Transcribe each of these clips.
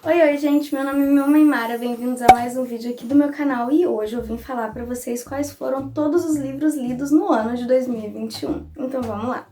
Oi, gente, meu nome é Maimara, bem-vindos a mais um vídeo aqui do meu canal e hoje eu vim falar pra vocês quais foram todos os livros lidos no ano de 2021. Então vamos lá!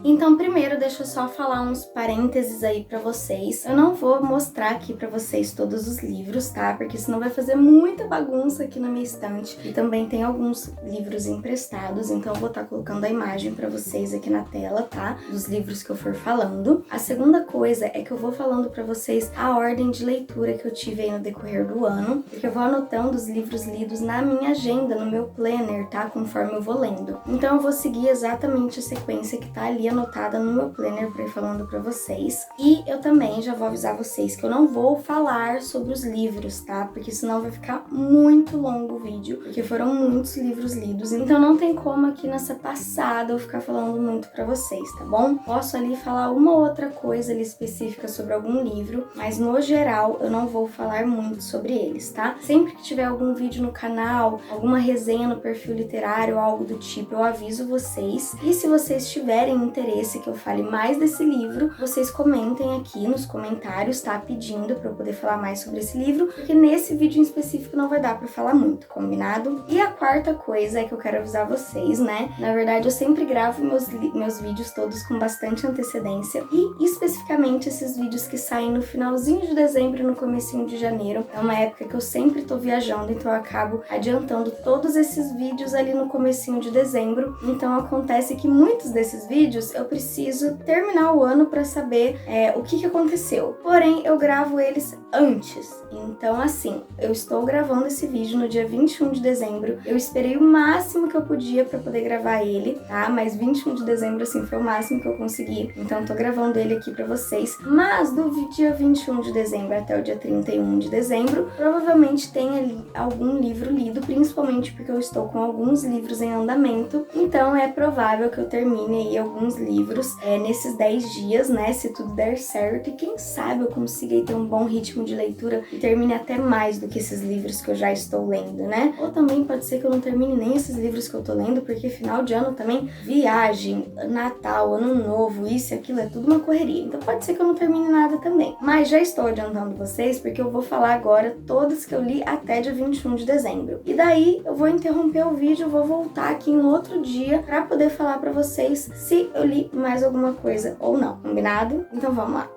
Então, primeiro, deixa eu só falar uns parênteses aí pra vocês. Eu não vou mostrar aqui pra vocês todos os livros, tá? Porque senão vai fazer muita bagunça aqui na minha estante. E também tem alguns livros emprestados, então eu vou estar colocando a imagem pra vocês aqui na tela, tá? Dos livros que eu for falando. A segunda coisa é que eu vou falando pra vocês a ordem de leitura que eu tive aí no decorrer do ano, porque eu vou anotando os livros lidos na minha agenda, no meu planner, tá? Conforme eu vou lendo. Então eu vou seguir exatamente a sequência que tá ali anotada no meu planner para ir falando para vocês. E eu também já vou avisar vocês que eu não vou falar sobre os livros, tá? Porque senão vai ficar muito longo o vídeo, porque foram muitos livros lidos, então não tem como aqui nessa passada eu ficar falando muito para vocês, tá bom? Posso ali falar uma outra coisa ali específica sobre algum livro, mas no geral eu não vou falar muito sobre eles, tá? Sempre que tiver algum vídeo no canal, alguma resenha no perfil literário ou algo do tipo, eu aviso vocês. E se vocês tiverem interesse que eu fale mais desse livro, vocês comentem aqui nos comentários, tá? Pedindo pra eu poder falar mais sobre esse livro, porque nesse vídeo em específico não vai dar pra falar muito, combinado? E a quarta coisa é que eu quero avisar vocês, né? Na verdade, eu sempre gravo meus vídeos todos com bastante antecedência e especificamente esses vídeos que saem no finalzinho de dezembro e no comecinho de janeiro. É uma época que eu sempre tô viajando, então eu acabo adiantando todos esses vídeos ali no comecinho de dezembro. Então acontece que muitos desses vídeos eu preciso terminar o ano para saber o que aconteceu. Porém, eu gravo eles antes. Então, assim, eu estou gravando esse vídeo no dia 21 de dezembro. Eu esperei o máximo que eu podia para poder gravar ele, tá? Mas 21 de dezembro, assim, foi o máximo que eu consegui. Então, eu tô gravando ele aqui para vocês. Mas do dia 21 de dezembro até o dia 31 de dezembro, provavelmente tem ali algum livro lido, principalmente porque eu estou com alguns livros em andamento. Então, é provável que eu termine aí alguns livros nesses 10 dias, né? Se tudo der certo. E quem sabe eu consiga aí ter um bom ritmo de leitura e termine até mais do que esses livros que eu já estou lendo, né? Ou também pode ser que eu não termine nem esses livros que eu tô lendo, porque final de ano também, viagem, Natal, Ano Novo, isso e aquilo, é tudo uma correria. Então pode ser que eu não termine nada também. Mas já estou adiantando vocês, porque eu vou falar agora todos que eu li até dia 21 de dezembro. E daí eu vou interromper o vídeo, vou voltar aqui em outro dia pra poder falar pra vocês se eu li mais alguma coisa ou não, combinado? Então vamos lá!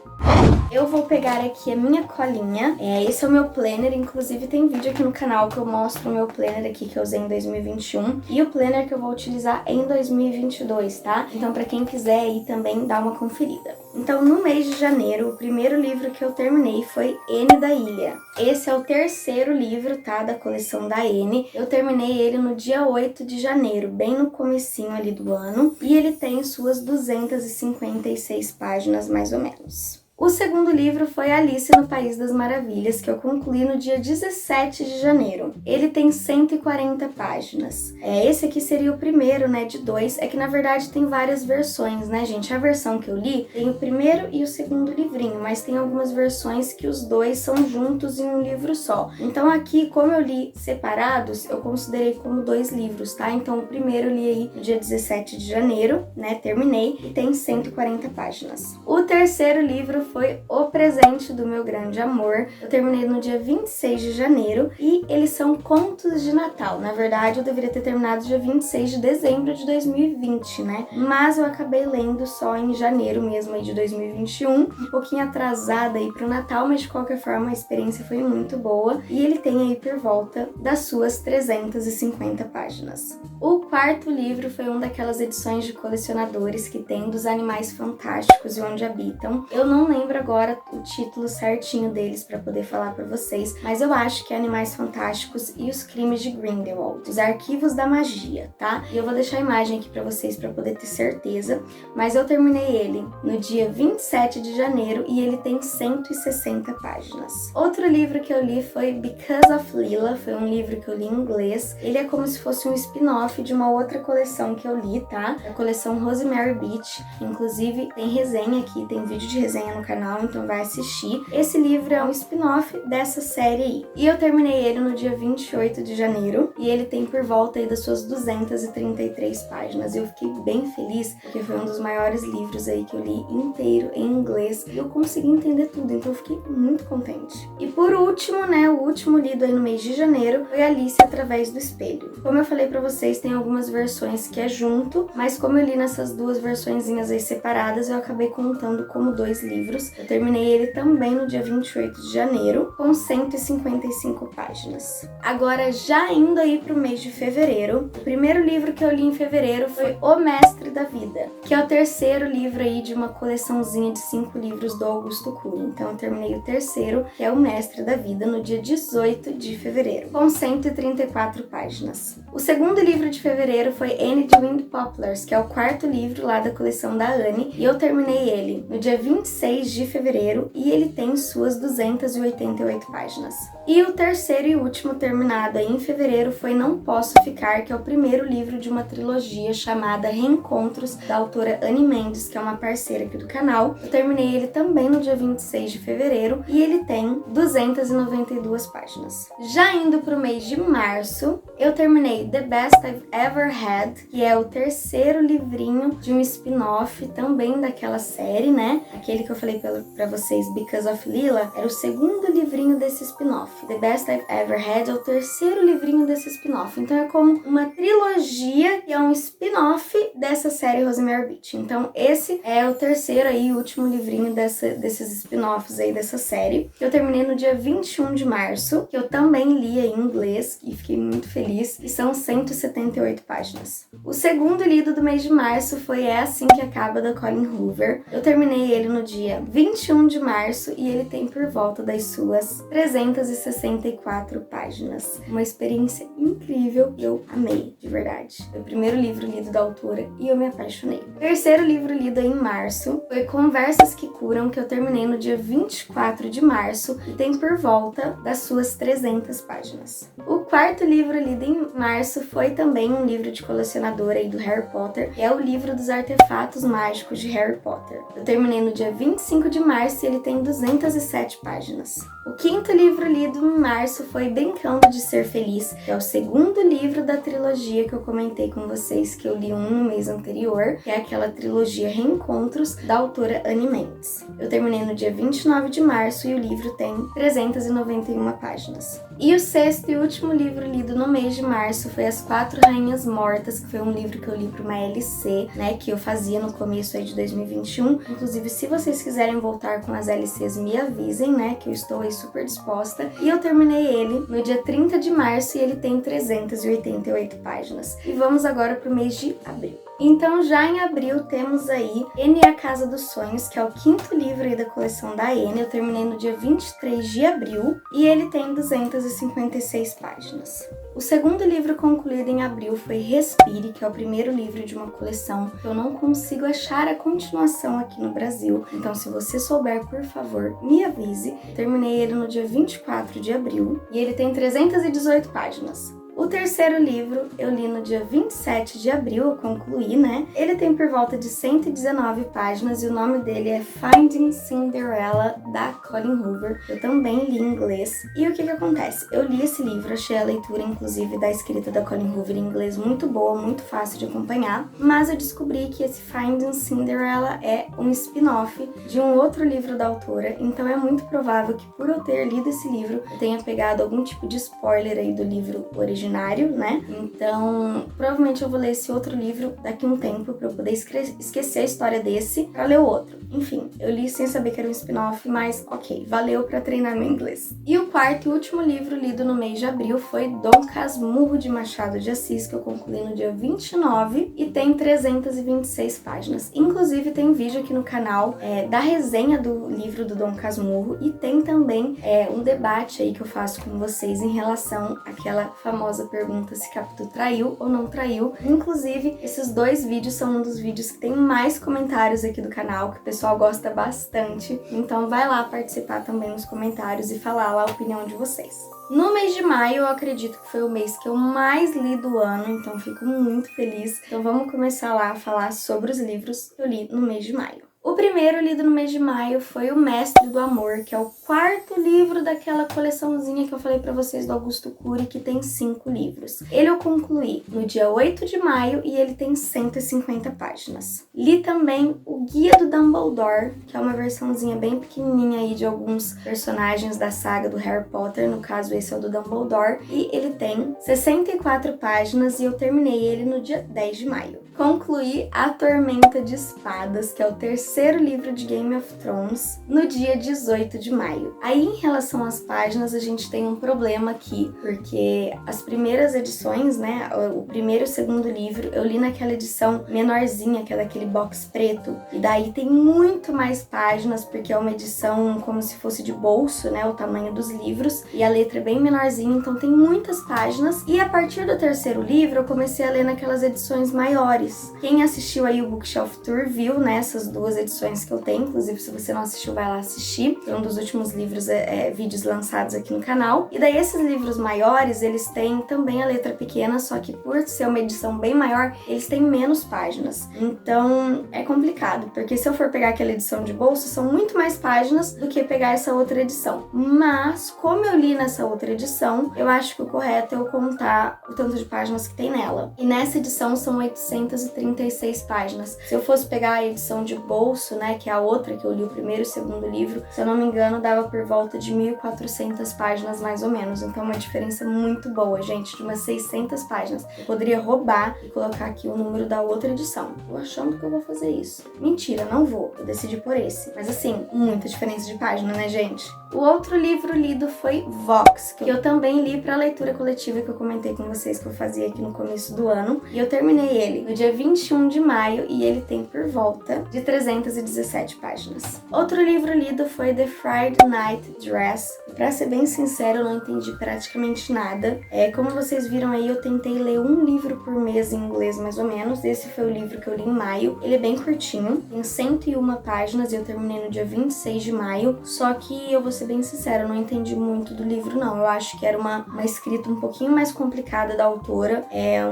Eu vou pegar aqui a minha colinha, esse é o meu planner, inclusive tem vídeo aqui no canal que eu mostro o meu planner aqui que eu usei em 2021 e o planner que eu vou utilizar em 2022, tá? Então pra quem quiser aí também dar uma conferida. Então no mês de janeiro, o primeiro livro que eu terminei foi N da Ilha. Esse é o terceiro livro, tá? Da coleção da N. Eu terminei ele no dia 8 de janeiro, bem no comecinho ali do ano, e ele tem suas 256 páginas mais ou menos. O segundo livro foi Alice no País das Maravilhas, que eu concluí no dia 17 de janeiro. Ele tem 140 páginas. Esse aqui seria o primeiro, né, de dois. É que, na verdade, tem várias versões, né, gente? A versão que eu li tem o primeiro e o segundo livrinho, mas tem algumas versões que os dois são juntos em um livro só. Então, aqui, como eu li separados, eu considerei como dois livros, tá? Então, o primeiro eu li aí no dia 17 de janeiro, né, terminei, e tem 140 páginas. O terceiro livro foi O Presente do Meu Grande Amor. Eu terminei no dia 26 de janeiro e eles são contos de Natal. Na verdade, eu deveria ter terminado dia 26 de dezembro de 2020, né? Mas eu acabei lendo só em janeiro mesmo aí de 2021, um pouquinho atrasada aí pro Natal, mas de qualquer forma a experiência foi muito boa e ele tem aí por volta das suas 350 páginas. O quarto livro foi um daquelas edições de colecionadores que tem dos Animais Fantásticos e Onde Habitam. Eu não lembro agora o título certinho deles para poder falar para vocês, mas eu acho que é Animais Fantásticos e os Crimes de Grindelwald, os Arquivos da Magia, tá? E eu vou deixar a imagem aqui para vocês para poder ter certeza, mas eu terminei ele no dia 27 de janeiro e ele tem 160 páginas. Outro livro que eu li foi Because of Lila, foi um livro que eu li em inglês. Ele é como se fosse um spin-off de uma outra coleção que eu li, tá? A coleção Rosemary Beach, inclusive tem resenha aqui tem vídeo de resenha no canal, então vai assistir. Esse livro é um spin-off dessa série aí. E eu terminei ele no dia 28 de janeiro, e ele tem por volta aí das suas 233 páginas. Eu fiquei bem feliz, porque foi um dos maiores livros aí que eu li inteiro em inglês, e eu consegui entender tudo, então eu fiquei muito contente. E por último, né, o último lido aí no mês de janeiro foi Alice Através do Espelho. Como eu falei pra vocês, tem algumas versões que é junto, mas como eu li nessas duas versõezinhas aí separadas, eu acabei contando como 2 livros. Eu terminei ele também no dia 28 de janeiro, com 155 páginas. Agora, já indo aí pro mês de fevereiro, o primeiro livro que eu li em fevereiro foi O Mestre da Vida, que é o terceiro livro aí de uma coleçãozinha de 5 livros do Augusto Cury. Então eu terminei o terceiro, que é O Mestre da Vida, no dia 18 de fevereiro, com 134 páginas. O segundo livro de fevereiro foi Anne de Wind Poplars, que é o quarto livro lá da coleção da Anne, e eu terminei ele no dia 26 de fevereiro, e ele tem suas 288 páginas. E o terceiro e último terminado aí em fevereiro foi Não Posso Ficar, que é o primeiro livro de uma trilogia chamada Reencontros, da autora Anne Mendes, que é uma parceira aqui do canal. Eu terminei ele também no dia 26 de fevereiro, e ele tem 292 páginas. Já indo pro mês de março, eu terminei The Best I've Ever Had, que é o terceiro livrinho de um spin-off também daquela série, né? Aquele que eu falei pra vocês, Because of Lila, era o segundo livrinho desse spin-off. The Best I've Ever Had é o terceiro livrinho desse spin-off. Então é como uma trilogia que é um spin-off dessa série Rosemary Beach. Então esse é o terceiro aí, último livrinho desses spin-offs aí dessa série. Eu terminei no dia 21 de março, que eu também li em inglês e fiquei muito feliz, e são 178 páginas. O segundo lido do mês de março foi É Assim Que Acaba, da Colleen Hoover. Eu terminei ele no dia 21 de março e ele tem por volta das suas 364 páginas. Uma experiência incrível e eu amei, de verdade. Foi o primeiro livro lido da autora e eu me apaixonei. O terceiro livro lido em março foi Conversas que Curam, que eu terminei no dia 24 de março e tem por volta das suas 300 páginas. O quarto livro lido em março foi também um livro de colecionadora aí do Harry Potter, que é o livro dos artefatos mágicos de Harry Potter. Eu terminei no dia 25 de março e ele tem 207 páginas. O quinto livro lido em março foi Brincando de Ser Feliz, que é o segundo livro da trilogia que eu comentei com vocês, que eu li no mês anterior, que é aquela trilogia Reencontros, da autora Anne Mendes. Eu terminei no dia 29 de março e o livro tem 391 páginas. E o sexto e último livro lido no mês de março foi As Quatro Rainhas Mortas, que foi um livro que eu li para uma LC, né, que eu fazia no começo aí de 2021. Inclusive, se vocês quiserem voltar com as LCs, me avisem, né, que eu estou aí super disposta. E eu terminei ele no dia 30 de março e ele tem 388 páginas. E vamos agora para o mês de abril. Então, já em abril, temos aí Anne e a Casa dos Sonhos, que é o quinto livro aí da coleção da Anne. Eu terminei no dia 23 de abril e ele tem 256 páginas. O segundo livro concluído em abril foi Respire, que é o primeiro livro de uma coleção que eu não consigo achar a continuação aqui no Brasil. Então, se você souber, por favor, me avise. Terminei ele no dia 24 de abril e ele tem 318 páginas. O terceiro livro eu li no dia 27 de abril, eu concluí, né? Ele tem por volta de 119 páginas e o nome dele é Finding Cinderella, da Colleen Hoover. Eu também li em inglês. E o que acontece? Eu li esse livro, achei a leitura, inclusive, da escrita da Colleen Hoover em inglês muito boa, muito fácil de acompanhar, mas eu descobri que esse Finding Cinderella é um spin-off de um outro livro da autora, então é muito provável que por eu ter lido esse livro, eu tenha pegado algum tipo de spoiler aí do livro original, né? Então, provavelmente eu vou ler esse outro livro daqui a um tempo pra eu poder esquecer a história desse pra ler o outro. Enfim, eu li sem saber que era um spin-off, mas ok, valeu pra treinar meu inglês. E o quarto e último livro lido no mês de abril foi Dom Casmurro, de Machado de Assis, que eu concluí no dia 29 e tem 326 páginas. Inclusive, tem vídeo aqui no canal da resenha do livro do Dom Casmurro e tem também um debate aí que eu faço com vocês em relação àquela famosa pergunta se Capitu traiu ou não traiu. Inclusive, esses dois vídeos são um dos vídeos que tem mais comentários aqui do canal, que o pessoal gosta bastante. Então vai lá participar também nos comentários e falar lá a opinião de vocês. No mês de maio, eu acredito que foi o mês que eu mais li do ano, então fico muito feliz. Então vamos começar lá a falar sobre os livros que eu li no mês de maio. O primeiro lido no mês de maio foi O Mestre do Amor, que é o quarto livro daquela coleçãozinha que eu falei pra vocês do Augusto Cury, que tem 5 livros. Ele eu concluí no dia 8 de maio e ele tem 150 páginas. Li também o Guia do Dumbledore, que é uma versãozinha bem pequenininha aí de alguns personagens da saga do Harry Potter, no caso esse é o do Dumbledore, e ele tem 64 páginas e eu terminei ele no dia 10 de maio. Concluí A Tormenta de Espadas, que é o terceiro livro de Game of Thrones, no dia 18 de maio. Aí, em relação às páginas, a gente tem um problema aqui, porque as primeiras edições, né, o primeiro e o segundo livro, eu li naquela edição menorzinha, que é daquele box preto, e daí tem muito mais páginas, porque é uma edição como se fosse de bolso, né, o tamanho dos livros, e a letra é bem menorzinha, então tem muitas páginas, e a partir do terceiro livro, eu comecei a ler naquelas edições maiores. Quem assistiu aí o Bookshelf Tour viu, né, essas duas edições que eu tenho, inclusive se você não assistiu, vai lá assistir. Foi um dos últimos livros, vídeos lançados aqui no canal. E daí esses livros maiores, eles têm também a letra pequena, só que por ser uma edição bem maior, eles têm menos páginas. Então é complicado, porque se eu for pegar aquela edição de bolso, são muito mais páginas do que pegar essa outra edição. Mas, como eu li nessa outra edição, eu acho que o correto é eu contar o tanto de páginas que tem nela. E nessa edição são 836 páginas. Se eu fosse pegar a edição de bolso, né, que é a outra que eu li o primeiro e o segundo livro, se eu não me engano, dava por volta de 1.400 páginas mais ou menos. Então é uma diferença muito boa, gente, de umas 600 páginas. Eu poderia roubar e colocar aqui o número da outra edição. Tô achando que eu vou fazer isso. Mentira, não vou. Eu decidi por esse. Mas assim, muita diferença de página, né, gente? O outro livro lido foi Vox, que eu também li para leitura coletiva, que eu comentei com vocês que eu fazia aqui no começo do ano. E eu terminei ele no dia 21 de maio e ele tem por volta de 317 páginas. Outro livro lido foi The Friday Night Dress. Pra ser bem sincero, eu não entendi praticamente nada. Como vocês viram aí, eu tentei ler um livro por mês em inglês, mais ou menos. Esse foi o livro que eu li em maio. Ele é bem curtinho, tem 101 páginas e eu terminei no dia 26 de maio. Só que eu vou ser bem sincera, eu não entendi muito do livro, não. Eu acho que era uma escrita um pouquinho mais complicada da autora,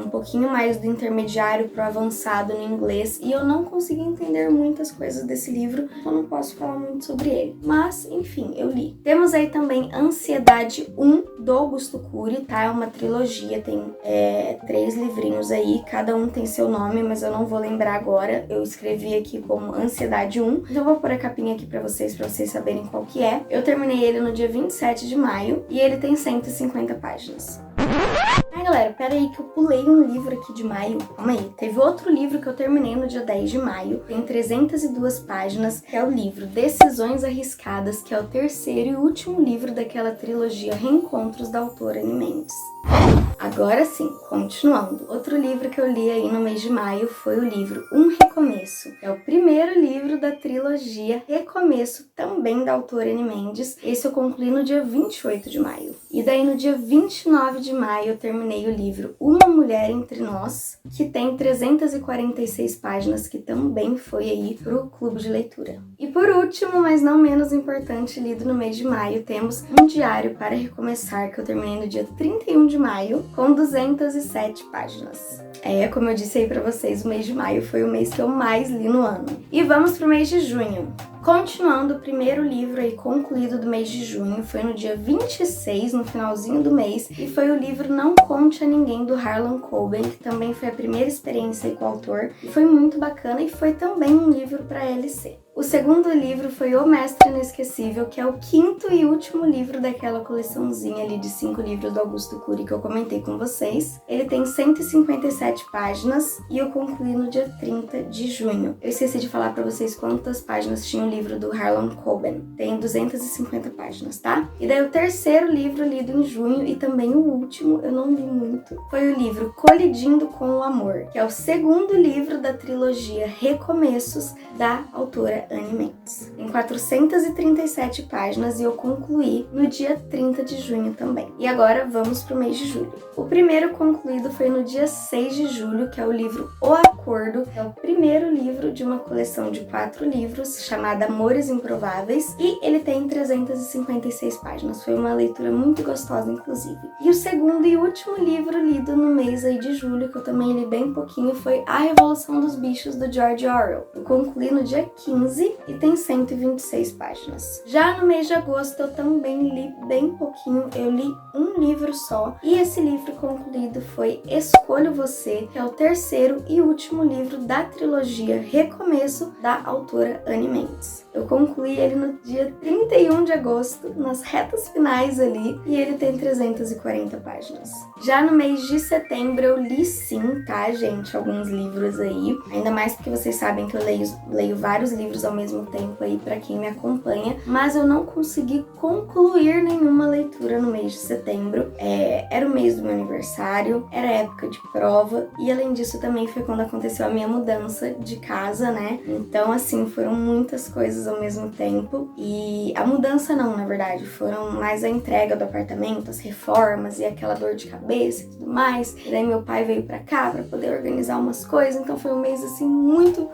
um pouquinho mais do intermediário pro avançado no inglês, e eu não consegui entender muitas coisas desse livro, então não posso falar muito sobre ele. Mas, enfim, eu li. Temos aí também Ansiedade 1, do Augusto Cury, tá? É uma trilogia, tem 3 livrinhos aí, cada um tem seu nome, mas eu não vou lembrar agora. Eu escrevi aqui como Ansiedade 1, então eu vou pôr a capinha aqui pra vocês saberem qual que é. Eu terminei ele no dia 27 de maio e ele tem 150 páginas. Ai, galera, pera aí que eu pulei um livro aqui de maio. Calma aí. Teve outro livro que eu terminei no dia 10 de maio. Tem 302 páginas, que é o livro Decisões Arriscadas, que é o terceiro e último livro daquela trilogia Reencontros da autora Anne Mendes. Agora sim, continuando. Outro livro que eu li aí no mês de maio foi o livro Um Recomeço. É o primeiro livro da trilogia Recomeço, também da autora Anne Mendes. Esse eu concluí no dia 28 de maio. E daí no dia 29 de maio eu terminei o livro Uma Mulher Entre Nós, que tem 346 páginas, que também foi aí pro clube de leitura. E por último, mas não menos importante, lido no mês de maio, temos Um Diário para Recomeçar, que eu terminei no dia 31 de maio, com 207 páginas. Como eu disse aí pra vocês, o mês de maio foi o mês que eu mais li no ano. E vamos pro mês de junho. Continuando, o primeiro livro aí concluído do mês de junho foi no dia 26, no finalzinho do mês, e foi o livro Não Conte a Ninguém, do Harlan Coben, que também foi a primeira experiência aí com o autor, e foi muito bacana e foi também um livro para LC. O segundo livro foi O Mestre Inesquecível, que é o quinto e último livro daquela coleçãozinha ali de 5 livros do Augusto Cury que eu comentei com vocês. Ele tem 157 páginas e eu concluí no dia 30 de junho. Eu esqueci de falar pra vocês quantas páginas tinha o livro do Harlan Coben. Tem 250 páginas, tá? E daí o terceiro livro lido em junho e também o último, eu não li muito, foi o livro Colidindo com o Amor, que é o segundo livro da trilogia Recomeços da autora Anne Mendes. Tem 437 páginas e eu concluí no dia 30 de junho também. E agora vamos pro mês de julho. O primeiro concluído foi no dia 6 de julho, que é o livro O Acordo. É o primeiro livro de uma coleção de 4 livros chamada Amores Improváveis e ele tem 356 páginas. Foi uma leitura muito gostosa, inclusive. E o segundo e último livro lido no mês aí de julho, que eu também li bem pouquinho, foi A Revolução dos Bichos, do George Orwell. Eu concluí no dia 15 11 e tem 126 páginas. Já no mês de agosto eu também li bem pouquinho, eu li um livro só e esse livro concluído foi Escolho Você, que é o terceiro e último livro da trilogia Recomeço da autora Anne Mendes. Eu concluí ele no dia 31 de agosto, nas retas finais ali, e ele tem 340 páginas. Já no mês de setembro eu li sim, tá, gente, alguns livros aí, ainda mais porque vocês sabem que eu leio vários livros ao mesmo tempo aí pra quem me acompanha, mas eu não consegui concluir nenhuma leitura no mês de setembro. Era o mês do meu aniversário, era época de prova e além disso também foi quando aconteceu a minha mudança de casa, né? Então assim, foram muitas coisas ao mesmo tempo e a mudança não, na verdade, foram mais a entrega do apartamento, as reformas e aquela dor de cabeça e tudo mais. E daí meu pai veio pra cá pra poder organizar umas coisas, então foi um mês assim muito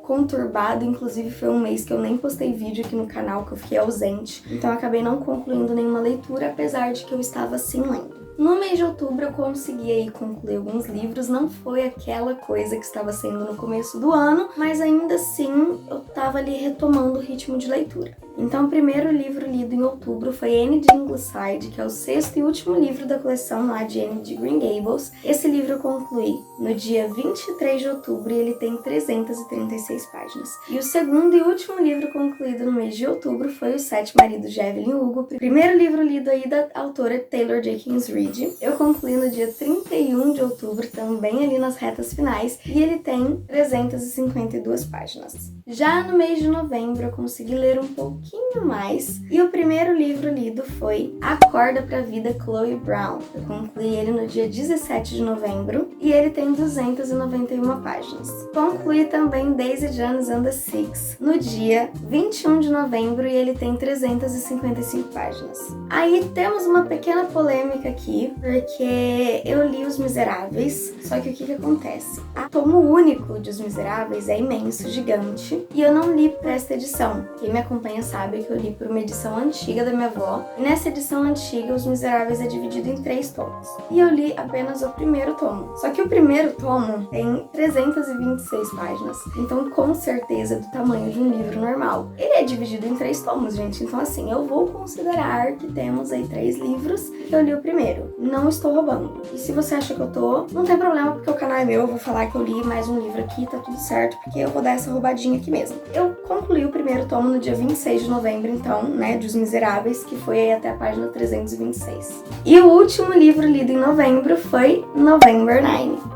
conturbado, inclusive foi um mês que eu nem postei vídeo aqui no canal, que eu fiquei ausente, então eu acabei não concluindo nenhuma leitura, apesar de que eu estava sim lendo. No mês de outubro eu consegui aí concluir alguns livros, não foi aquela coisa que estava sendo no começo do ano, mas ainda assim eu estava ali retomando o ritmo de leitura. Então o primeiro livro lido em outubro foi Anne de Ingleside, que é o sexto e último livro da coleção lá de Anne de Green Gables. Esse livro eu concluí no dia 23 de outubro e ele tem 336 páginas. E o segundo e último livro concluído no mês de outubro foi Os Sete Maridos de Evelyn Hugo, primeiro livro lido aí da autora Taylor Jenkins Reid. Eu concluí no dia 31 de outubro, também ali nas retas finais, e ele tem 352 páginas. Já no mês de novembro eu consegui ler um pouquinho mais, e o primeiro livro lido foi Acorda pra Vida, Chloe Brown. Eu concluí ele no dia 17 de novembro, e ele tem 291 páginas. Concluí também Daisy Jones and the Six no dia 21 de novembro, e ele tem 355 páginas. Aí temos uma pequena polêmica aqui, porque eu li Os Miseráveis, só que o que acontece? O tomo único de Os Miseráveis é imenso, gigante, e eu não li por esta edição. Quem me acompanha sabe que eu li por uma edição antiga da minha avó, e nessa edição antiga Os Miseráveis é dividido em 3 tomos. E eu li apenas o primeiro tomo. Só que o primeiro tomo tem 326 páginas, então com certeza é do tamanho de um livro normal. Ele é dividido em 3 tomos, gente, então assim, eu vou considerar que temos aí 3 livros que eu li o primeiro. Não estou roubando. E se você acha que eu tô, não tem problema, porque o canal é meu, eu vou falar que eu li mais um livro aqui, tá tudo certo, porque eu vou dar essa roubadinha aqui mesmo. Eu concluí o primeiro tomo no dia 26 de novembro, então, né, de Os Miseráveis, que foi aí até a página 326. E o último livro lido em novembro foi November 9.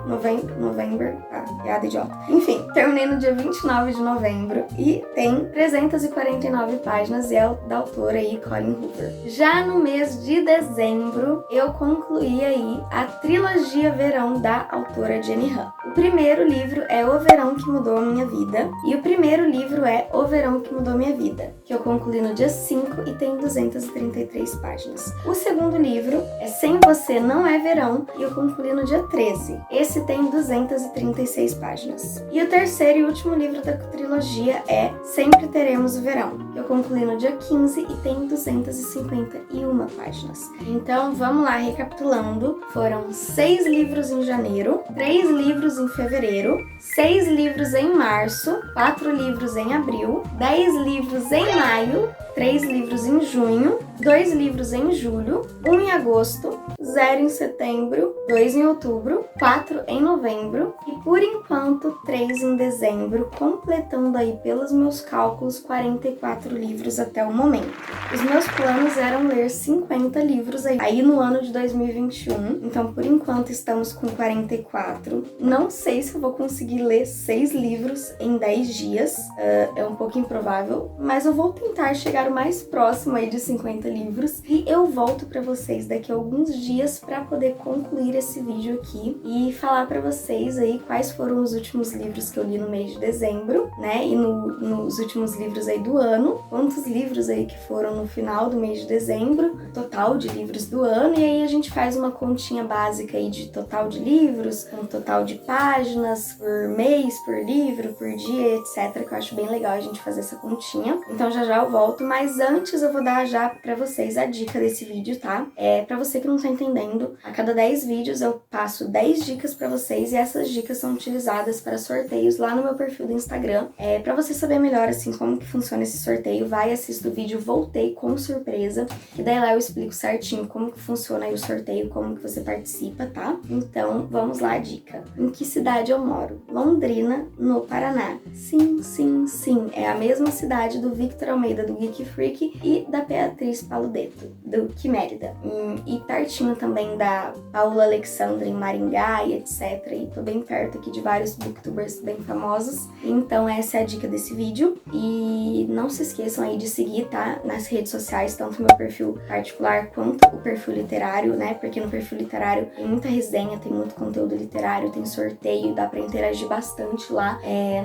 November, piada idiota. Enfim, terminei no dia 29 de novembro e tem 349 páginas e é da autora aí, Colleen Hoover. Já no mês de dezembro, eu concluí aí a trilogia Verão da autora Jenny Han. O primeiro livro é O Verão que Mudou a Minha Vida e o primeiro livro é O Verão que Mudou Minha Vida, que eu concluí no dia 5 e tem 233 páginas. O segundo livro é Sem Você Não É Verão e eu concluí no dia 13. Esse tem 236 páginas. E o terceiro e último livro da trilogia é Sempre Teremos o Verão, que eu concluí no dia 15 e tem 251 páginas. Então, vamos lá, recapitulando. Foram 6 livros em janeiro, 3 livros em fevereiro, 6 livros em março, 4 livros em abril, 10 livros em maio, 3 livros em junho, 2 livros em julho, 1 em agosto, 0 em setembro, 2 em outubro, 4 em novembro e, por enquanto, 3 em dezembro, completando aí, pelos meus cálculos, 44 livros até o momento. Os meus planos eram ler 50 livros aí no ano de 2021, então, por enquanto, estamos com 44. Não sei se eu vou conseguir ler 6 livros em 10 dias, é um pouco improvável, mas eu vou tentar chegar o mais próximo aí de 50 livros e eu volto pra vocês daqui a alguns dias pra poder concluir esse vídeo aqui e falar pra vocês aí quais foram os últimos livros que eu li no mês de dezembro, né, e nos últimos livros aí do ano, quantos livros aí que foram no final do mês de dezembro, total de livros do ano, e aí a gente faz uma continha básica aí de total de livros, um total de páginas por mês, por livro, por dia, etc, que eu acho bem legal a gente fazer essa continha. Então já eu volto, mas antes eu vou dar já pra vocês a dica desse vídeo, tá? Pra você que não tá entendendo, a cada 10 vídeos eu passo 10 dicas pra vocês e essas dicas são utilizadas para sorteios lá no meu perfil do Instagram. Pra você saber melhor, assim, como que funciona esse sorteio, vai, assista o vídeo Voltei com Surpresa, que daí lá eu explico certinho como que funciona aí o sorteio, como que você participa, tá? Então, vamos lá, a dica. Em que cidade eu moro? Londrina, no Paraná. Sim, sim, sim, é a mesma cidade do Victor Almeida, do Geek Freak, e da Beatriz Paludeto, do Quimérida. E pertinho também da Paula Alexandra, em Maringá, e etc. E tô bem perto aqui de vários booktubers bem famosos. Então, essa é a dica desse vídeo. E não se esqueçam aí de seguir, tá? Nas redes sociais, tanto o meu perfil particular quanto o perfil literário, né? Porque no perfil literário tem muita resenha, tem muito conteúdo literário, tem sorteio, dá pra interagir bastante lá.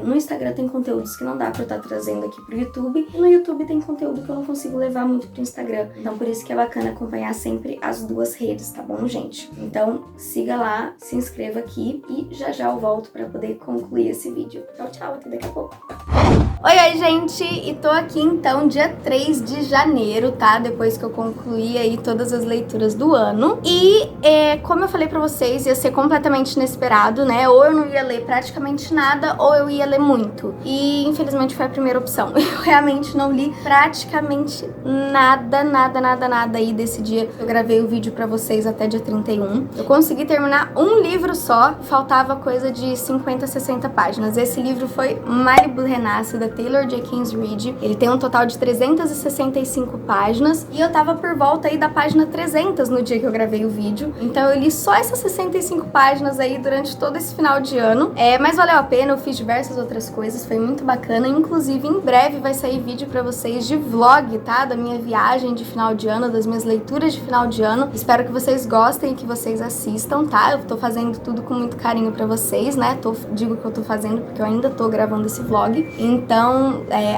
No Instagram tem conteúdos que não dá pra eu estar trazendo aqui pro YouTube, e no YouTube tem conteúdo que eu não consigo levar muito pro Instagram. Então por isso que é bacana acompanhar sempre as duas redes, tá bom, gente? Então siga lá, se inscreva aqui e já já eu volto pra poder concluir esse vídeo. Tchau, tchau, até daqui a pouco. Oi, gente! E tô aqui então dia 3 de janeiro, tá? Depois que eu concluí aí todas as leituras do ano. E como eu falei pra vocês, ia ser completamente inesperado, né? Ou eu não ia ler praticamente nada, ou eu ia ler muito. E infelizmente foi a primeira opção. Eu realmente não li praticamente nada aí desse dia. Eu gravei o vídeo pra vocês até dia 31. Eu consegui terminar um livro só, faltava coisa de 50, 60 páginas. Esse livro foi Malibu Renasce, da Taylor Jenkins Reid. Ele tem um total de 365 páginas e eu tava por volta aí da página 300 no dia que eu gravei o vídeo. Então eu li só essas 65 páginas aí durante todo esse final de ano. Mas valeu a pena, eu fiz diversas outras coisas, foi muito bacana. Inclusive, em breve vai sair vídeo pra vocês de vlog, tá? Da minha viagem de final de ano, das minhas leituras de final de ano. Espero que vocês gostem e que vocês assistam, tá? Eu tô fazendo tudo com muito carinho pra vocês, né? Digo que eu tô fazendo porque eu ainda tô gravando esse vlog. Então,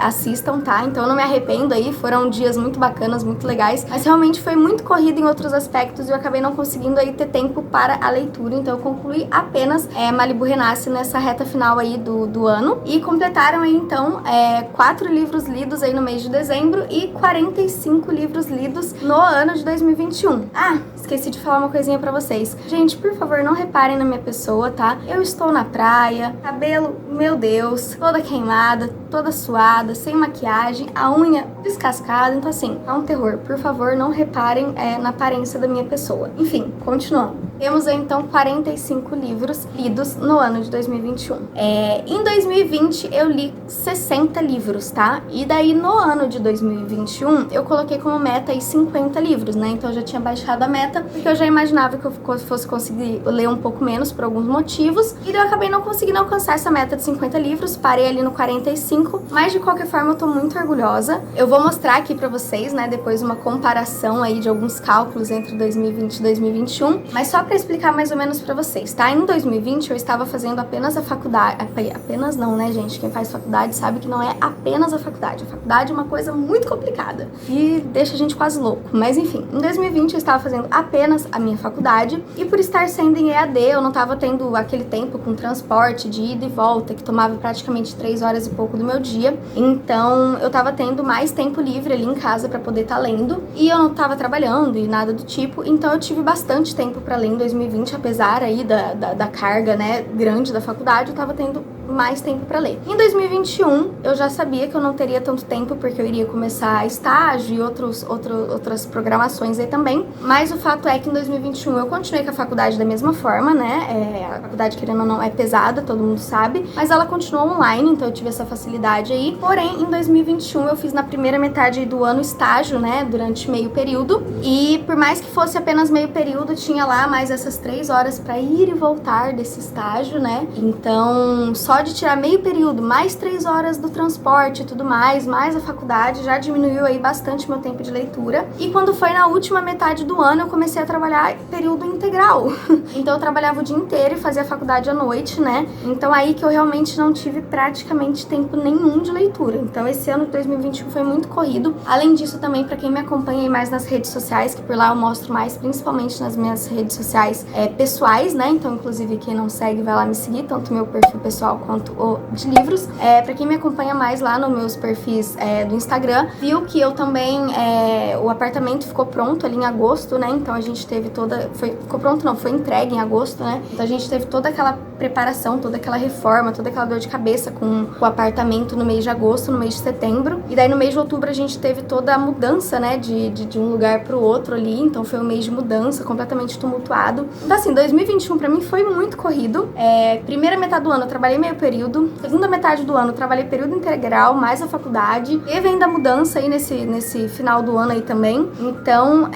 assistam, tá? Então eu não me arrependo aí, foram dias muito bacanas, muito legais, mas realmente foi muito corrido em outros aspectos e eu acabei não conseguindo aí ter tempo para a leitura, então eu concluí apenas Malibu Renasce nessa reta final aí do ano e completaram aí então 4 livros lidos aí no mês de dezembro e 45 livros lidos no ano de 2021. Esqueci de falar uma coisinha pra vocês. Gente, por favor, não reparem na minha pessoa, tá? Eu estou na praia, cabelo, meu Deus, toda queimada, toda suada, sem maquiagem, a unha descascada, então assim, é um terror. Por favor, não reparem na aparência da minha pessoa. Enfim, continuando. Temos aí, então, 45 livros lidos no ano de 2021. Em 2020, eu li 60 livros, tá? E daí, no ano de 2021, eu coloquei como meta aí 50 livros, né? Então, eu já tinha baixado a meta, porque eu já imaginava que eu fosse conseguir ler um pouco menos por alguns motivos. E daí, eu acabei não conseguindo alcançar essa meta de 50 livros, parei ali no 45, mas de qualquer forma, eu tô muito orgulhosa. Eu vou mostrar aqui pra vocês, né, depois uma comparação aí de alguns cálculos entre 2020 e 2021, mas só pra explicar mais ou menos pra vocês, tá? Em 2020 eu estava fazendo apenas a faculdade, apenas não, né, gente? Quem faz faculdade sabe que não é apenas a faculdade. A faculdade é uma coisa muito complicada e deixa a gente quase louco. Mas enfim, em 2020 eu estava fazendo apenas a minha faculdade e por estar sendo em EAD, eu não tava tendo aquele tempo com transporte de ida e volta, que tomava praticamente 3 horas e pouco do meu dia. Então, eu tava tendo mais tempo livre ali em casa pra poder estar lendo e eu não tava trabalhando e nada do tipo. Então, eu tive bastante tempo pra ler em 2020, apesar aí da carga, né, grande da faculdade, eu tava tendo mais tempo pra ler. Em 2021, eu já sabia que eu não teria tanto tempo, porque eu iria começar estágio e outras programações aí também, mas o fato é que em 2021 eu continuei com a faculdade da mesma forma, né, a faculdade, querendo ou não, é pesada, todo mundo sabe, mas ela continuou online, então eu tive essa facilidade aí. Porém, em 2021 eu fiz na primeira metade do ano estágio, né, durante meio período, e por mais que fosse apenas meio período, tinha lá mais essas 3 horas pra ir e voltar desse estágio, né, então só de tirar meio período, mais 3 horas do transporte e tudo mais a faculdade, já diminuiu aí bastante meu tempo de leitura. E quando foi na última metade do ano, eu comecei a trabalhar período integral. Então eu trabalhava o dia inteiro e fazia faculdade à noite, né? Então aí que eu realmente não tive praticamente tempo nenhum de leitura. Então esse ano de 2021 foi muito corrido. Além disso, também, pra quem me acompanha aí mais nas redes sociais, que por lá eu mostro mais, principalmente nas minhas redes sociais pessoais, né? Então, inclusive, quem não segue, vai lá me seguir, tanto meu perfil pessoal quanto o de livros. Pra quem me acompanha mais lá nos meus perfis do Instagram, viu que eu também, o apartamento ficou pronto ali em agosto, né? Então a gente teve ficou pronto não, foi entregue em agosto, né? Então a gente teve toda aquela preparação, toda aquela reforma, toda aquela dor de cabeça com o apartamento no mês de agosto, no mês de setembro. E daí no mês de outubro a gente teve toda a mudança, né? De um lugar pro outro ali. Então foi um mês de mudança, completamente tumultuado. Então assim, 2021 pra mim foi muito corrido. Primeira metade do ano eu trabalhei meio período. Segunda metade do ano eu trabalhei período integral, mais a faculdade. Teve ainda mudança aí nesse final do ano aí também. Então,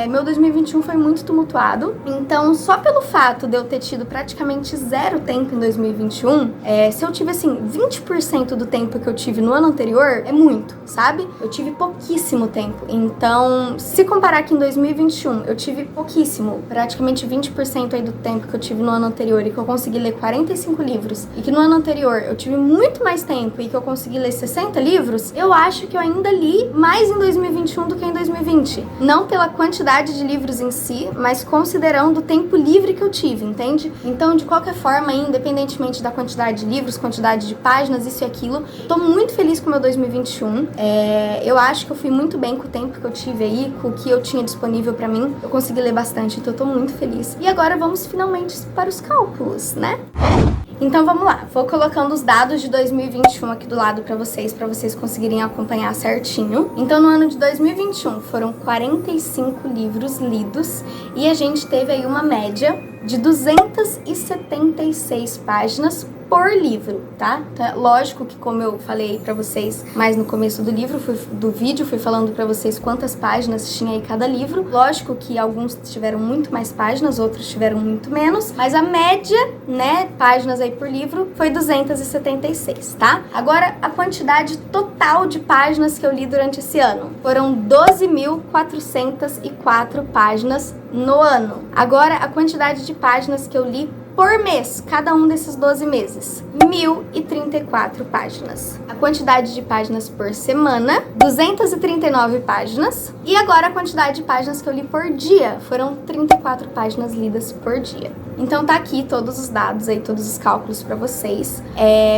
meu 2021 foi muito tumultuado. Então, só pelo fato de eu ter tido praticamente zero tempo em 2021, se eu tive, assim, 20% do tempo que eu tive no ano anterior, é muito, sabe? Eu tive pouquíssimo tempo. Então, se comparar que em 2021 eu tive pouquíssimo, praticamente 20% aí do tempo que eu tive no ano anterior e que eu consegui ler 45 livros, e que no ano anterior eu tive muito mais tempo e que eu consegui ler 60 livros, eu acho que eu ainda li mais em 2021 do que em 2020. Não pela quantidade de livros em si, mas considerando o tempo livre que eu tive, entende? Então, de qualquer forma, independentemente da quantidade de livros, quantidade de páginas, isso e aquilo, tô muito feliz com o meu 2021. Eu acho que eu fui muito bem com o tempo que eu tive aí, com o que eu tinha disponível pra mim. Eu consegui ler bastante, então eu tô muito feliz. E agora vamos finalmente para os cálculos, né? Então vamos lá, vou colocando os dados de 2021 aqui do lado pra vocês conseguirem acompanhar certinho. Então no ano de 2021 foram 45 livros lidos e a gente teve aí uma média de 276 páginas por livro, tá? Então, lógico que como eu falei pra vocês mais no começo do livro, do vídeo, fui falando pra vocês quantas páginas tinha aí cada livro. Lógico que alguns tiveram muito mais páginas, outros tiveram muito menos, mas a média, né, páginas aí por livro foi 276, tá? Agora, a quantidade total de páginas que eu li durante esse ano foram 12.404 páginas no ano. Agora, a quantidade de páginas que eu li por mês, cada um desses 12 meses, 1.034 páginas. A quantidade de páginas por semana, 239 páginas. E agora a quantidade de páginas que eu li por dia, foram 34 páginas lidas por dia. Então tá aqui todos os dados aí, todos os cálculos pra vocês.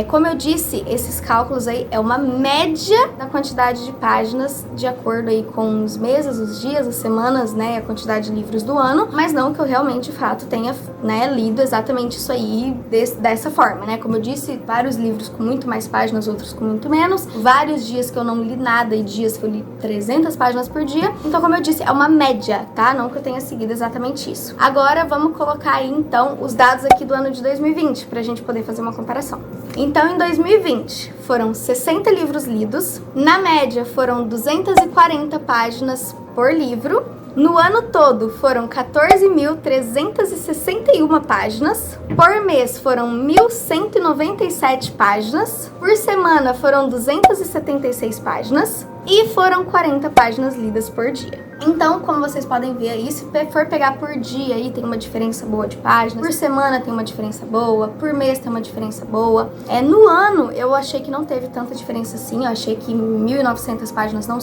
Como eu disse, esses cálculos aí é uma média da quantidade de páginas de acordo aí com os meses, os dias, as semanas, né, a quantidade de livros do ano, mas não que eu realmente, de fato, tenha, né, lido exatamente isso aí dessa forma, né? Como eu disse, vários livros com muito mais páginas, outros com muito menos, vários dias que eu não li nada e dias que eu li 300 páginas por dia. Então, como eu disse, é uma média, tá? Não que eu tenha seguido exatamente isso. Agora, vamos colocar aí, então, os dados aqui do ano de 2020, pra gente poder fazer uma comparação. Então, em 2020, foram 60 livros lidos. Na média, foram 240 páginas por livro. No ano todo, foram 14.361 páginas. Por mês, foram 1.197 páginas. Por semana, foram 276 páginas. E foram 40 páginas lidas por dia. Então, como vocês podem ver aí, se for pegar por dia aí, tem uma diferença boa de páginas. Por semana tem uma diferença boa. Por mês tem uma diferença boa. No ano, eu achei que não teve tanta diferença assim. Eu achei que 1.900 páginas não é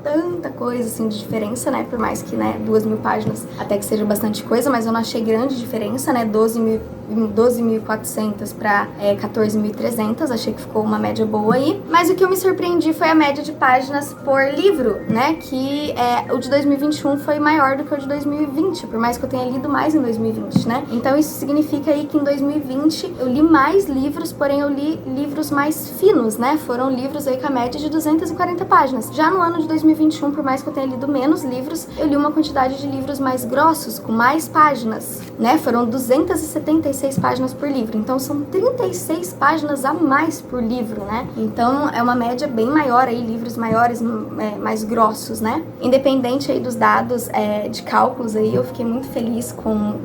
tanta coisa assim de diferença, né? Por mais que, né, 2.000 páginas até que seja bastante coisa, mas eu não achei grande diferença, né? 12.400 para 14.300. Achei que ficou uma média boa aí. Mas o que eu me surpreendi foi a média de páginas por livro, né? Que o de 2021 foi maior do que o de 2020, por mais que eu tenha lido mais em 2020, né? Então isso significa aí que em 2020 eu li mais livros, porém eu li livros mais finos, né? Foram livros aí com a média de 240 páginas. Já no ano de 2021, por mais que eu tenha lido menos livros, eu li uma quantidade de livros mais grossos, com mais páginas, né? Foram 276 páginas por livro, então são 36 páginas a mais por livro, né? Então é uma média bem maior aí, livros maiores, mais grossos, né? Independente aí dos dados de cálculos aí, eu fiquei muito feliz com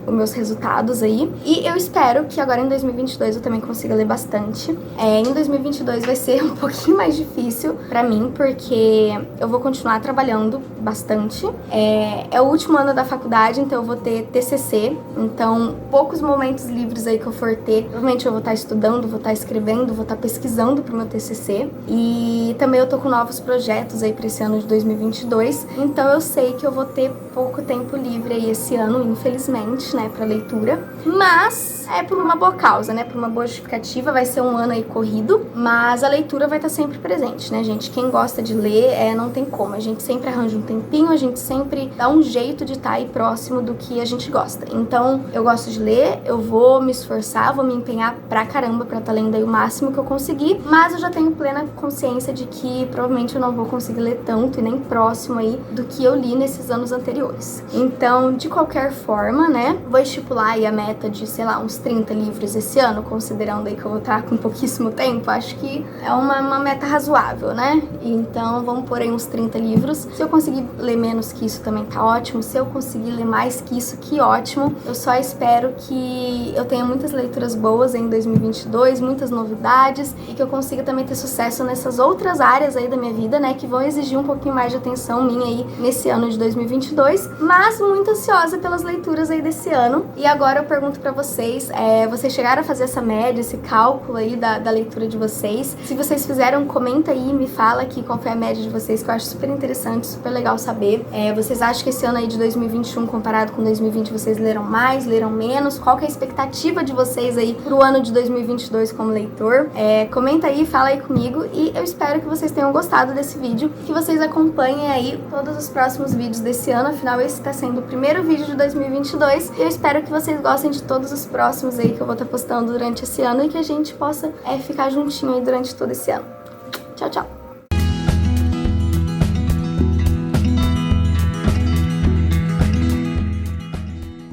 os meus resultados aí. E eu espero que agora em 2022 eu também consiga ler bastante. Em 2022 vai ser um pouquinho mais difícil pra mim, porque eu vou continuar trabalhando bastante. É o último ano da faculdade, então eu vou ter TCC. Então, poucos momentos livres aí que eu for ter, provavelmente eu vou estar estudando, vou estar escrevendo, vou estar pesquisando pro meu TCC. E também eu tô com novos projetos aí pra esse ano de 2022. 2022, então eu sei que eu vou ter pouco tempo livre aí esse ano, infelizmente, né, pra leitura, mas é por uma boa causa, né, por uma boa justificativa. Vai ser um ano aí corrido, mas a leitura vai estar sempre presente, né, gente? Quem gosta de ler, não tem como, a gente sempre arranja um tempinho, a gente sempre dá um jeito de estar aí próximo do que a gente gosta. Então, eu gosto de ler, eu vou me esforçar, vou me empenhar pra caramba pra estar lendo aí o máximo que eu conseguir, mas eu já tenho plena consciência de que provavelmente eu não vou conseguir ler tanto e nem próximo aí do que eu li nesses anos anteriores. Então, de qualquer forma, né, vou estipular aí a meta de, sei lá, uns 30 livros esse ano, considerando aí que eu vou estar com pouquíssimo tempo. Acho que é uma meta razoável, né? Então, vamos pôr aí uns 30 livros. Se eu conseguir ler menos que isso também tá ótimo. Se eu conseguir ler mais que isso, que ótimo. Eu só espero que eu tenha muitas leituras boas em 2022, muitas novidades, e que eu consiga também ter sucesso nessas outras áreas aí da minha vida, né, que vão exigir um pouquinho mais de atenção minha aí nesse ano de 2022, mas muito ansiosa pelas leituras aí desse ano. E agora eu pergunto pra vocês, vocês chegaram a fazer essa média, esse cálculo aí da leitura de vocês? Se vocês fizeram, comenta aí, me fala aqui qual foi a média de vocês, que eu acho super interessante, super legal saber. Vocês acham que esse ano aí de 2021 comparado com 2020 vocês leram mais, leram menos? Qual que é a expectativa de vocês aí pro ano de 2022 como leitor? Comenta aí, fala aí comigo, e eu espero que vocês tenham gostado desse vídeo, que vocês acompanhem aí todos os próximos vídeos desse ano. Afinal, esse tá sendo o primeiro vídeo de 2022, e eu espero que vocês gostem de todos os próximos aí que eu vou estar postando durante esse ano, e que a gente possa ficar juntinho aí durante todo esse ano. Tchau, tchau!